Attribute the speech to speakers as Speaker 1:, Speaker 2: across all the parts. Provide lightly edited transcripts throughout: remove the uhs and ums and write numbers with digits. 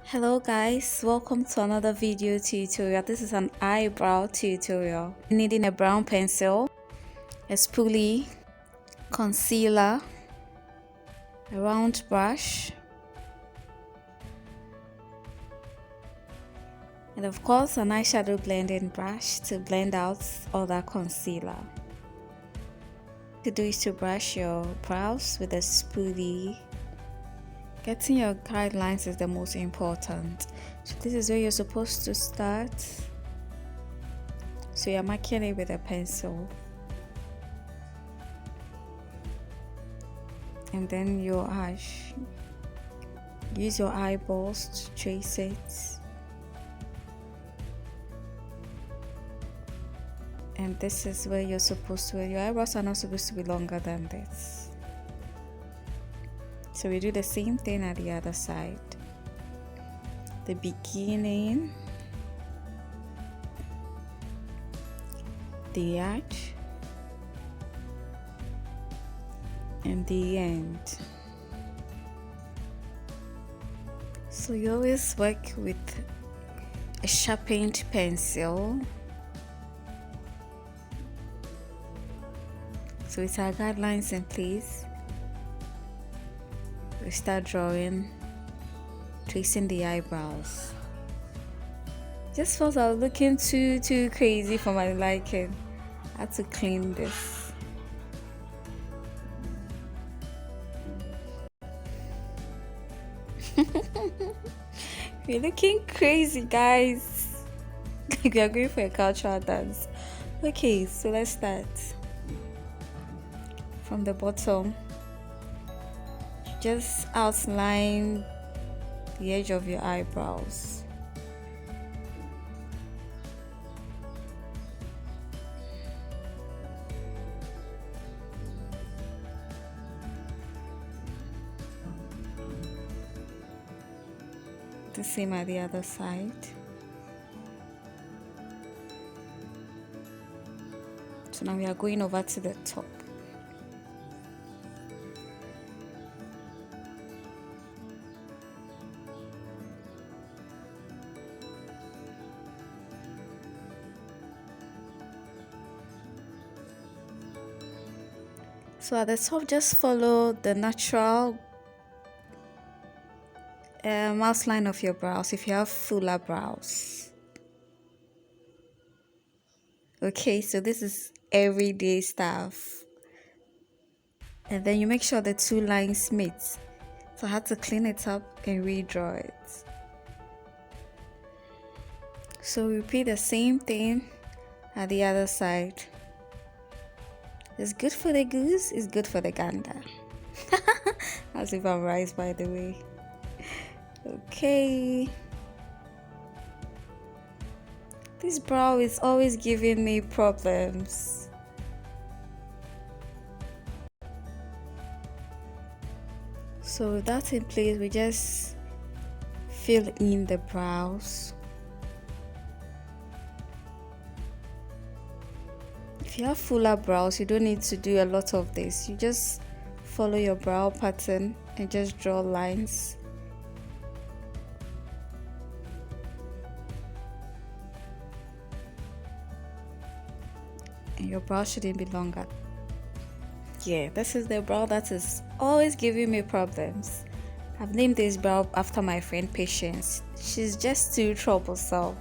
Speaker 1: Hello guys, welcome to another video tutorial. This is an eyebrow tutorial. Needing a brown pencil, a spoolie, concealer, a round brush, and of course an eyeshadow blending brush to blend out all that concealer. To do is to brush your brows with a spoolie. Getting your guidelines is the most important. So this is where you're supposed to start. So you're marking it with a pencil. And then your ash. Use your eyeballs to trace it. And this is where you're supposed to, your eyebrows are not supposed to be longer than this. So we do the same thing at the other side. The beginning, the arch, and the end. So you always work with a sharpened pencil. So with our guidelines in place, we start drawing, tracing the eyebrows. Just felt I was looking too crazy for my liking. I had to clean this. We're looking crazy, guys. We are going for a cultural dance. Okay, so let's start from the bottom. Just outline the edge of your eyebrows. The same at the other side. So now we are going over to the top. So at the top, just follow the natural outline of your brows if you have fuller brows. Okay, so this is everyday stuff. And then you make sure the two lines meet. So I had to clean it up and redraw it. So repeat the same thing at the other side. It's good for the goose, it's good for the gander. As if I'm rice, by the way. Okay. This brow is always giving me problems. So with that in place, we just fill in the brows. If you have fuller brows, you don't need to do a lot of this. You just follow your brow pattern and just draw lines. And your brow shouldn't be longer. Yeah, this is the brow that is always giving me problems. I've named this brow after my friend Patience. She's just too troublesome.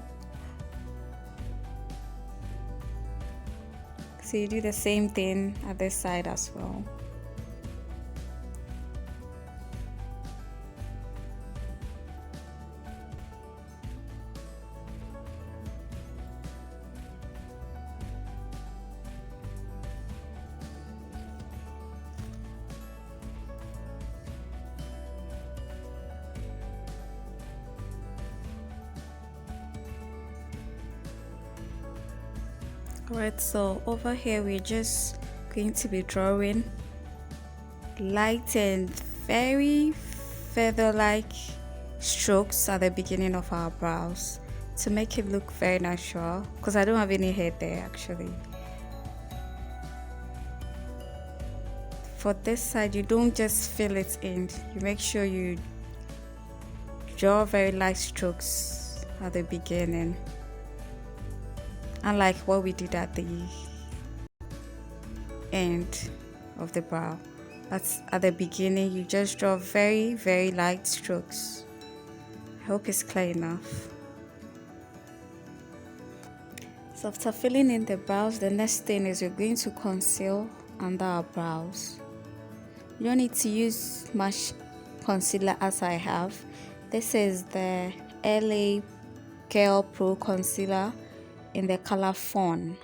Speaker 1: So you do the same thing at this side as well. Alright, so over here we're just going to be drawing light and very feather-like strokes at the beginning of our brows to make it look very natural, because I don't have any hair there actually. For this side, you don't just fill it in, you make sure you draw very light strokes at the beginning, unlike what we did at the end of the brow. But at the beginning, you just draw very light strokes. I hope it's clear enough. So after filling in the brows, the next thing is we're going to conceal under our brows. You don't need to use much concealer as I have. This is the LA Girl Pro Concealer in the color Fawn.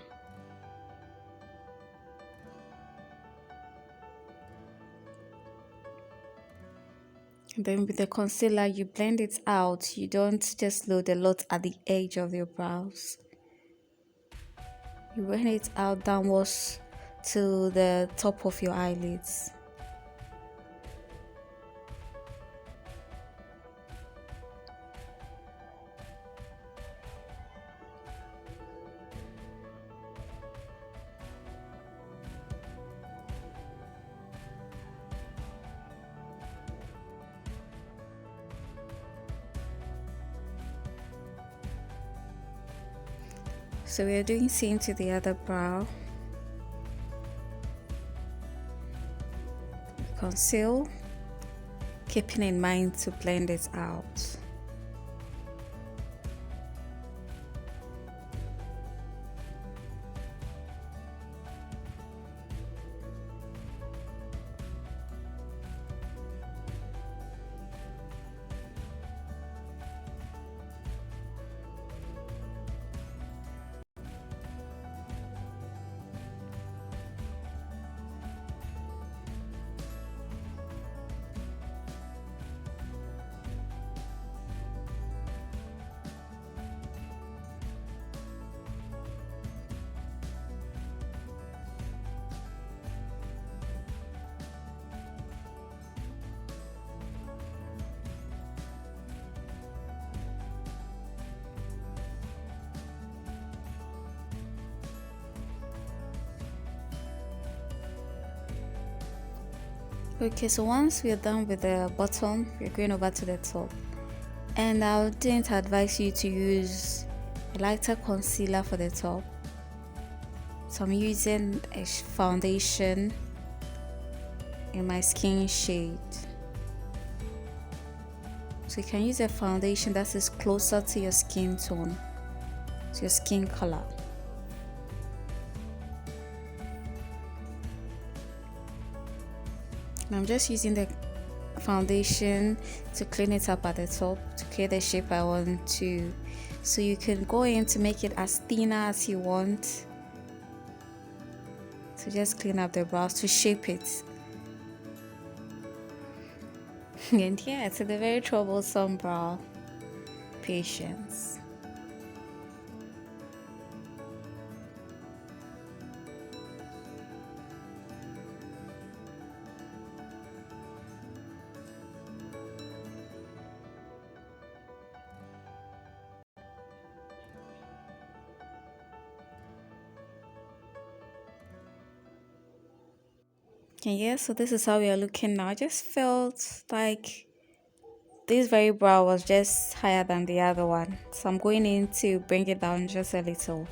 Speaker 1: And then with the concealer, you blend it out. You don't just load a lot at the edge of your brows. You blend it out downwards to the top of your eyelids. So we are doing same to the other brow. Conceal, keeping in mind to blend it out. Okay, so once we're done with the bottom, we're going over to the top. And I wouldn't advise you to use a lighter concealer for the top. So I'm using a foundation in my skin shade. So you can use a foundation that is closer to your skin tone, to your skin color. I'm just using the foundation to clean it up at the top to create the shape I want to. So you can go in to make it as thinner as you want. So just clean up the brows to shape it. And yeah, it's a very troublesome brow. Patience. And yeah, so this is how we are looking now. I just felt like this very brow was just higher than the other one, so I'm going in to bring it down just a little.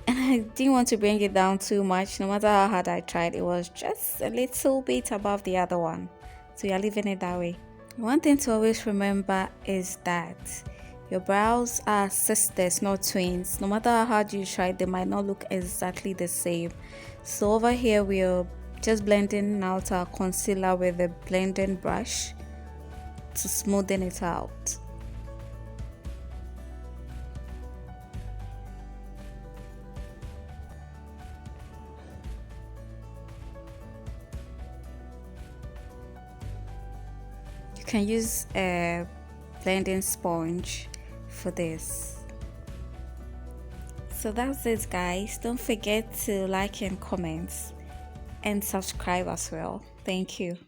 Speaker 1: And I didn't want to bring it down too much. No matter how hard I tried, it was just a little bit above the other one, so you're leaving it that way. One thing to always remember is that your brows are sisters, not twins. No matter how hard you try, they might not look exactly the same. So over here, we're just blending out our concealer with a blending brush to smoothen it out. You can use a blending sponge for this. So that's it, guys. Don't forget to like and comment and subscribe as well. Thank you.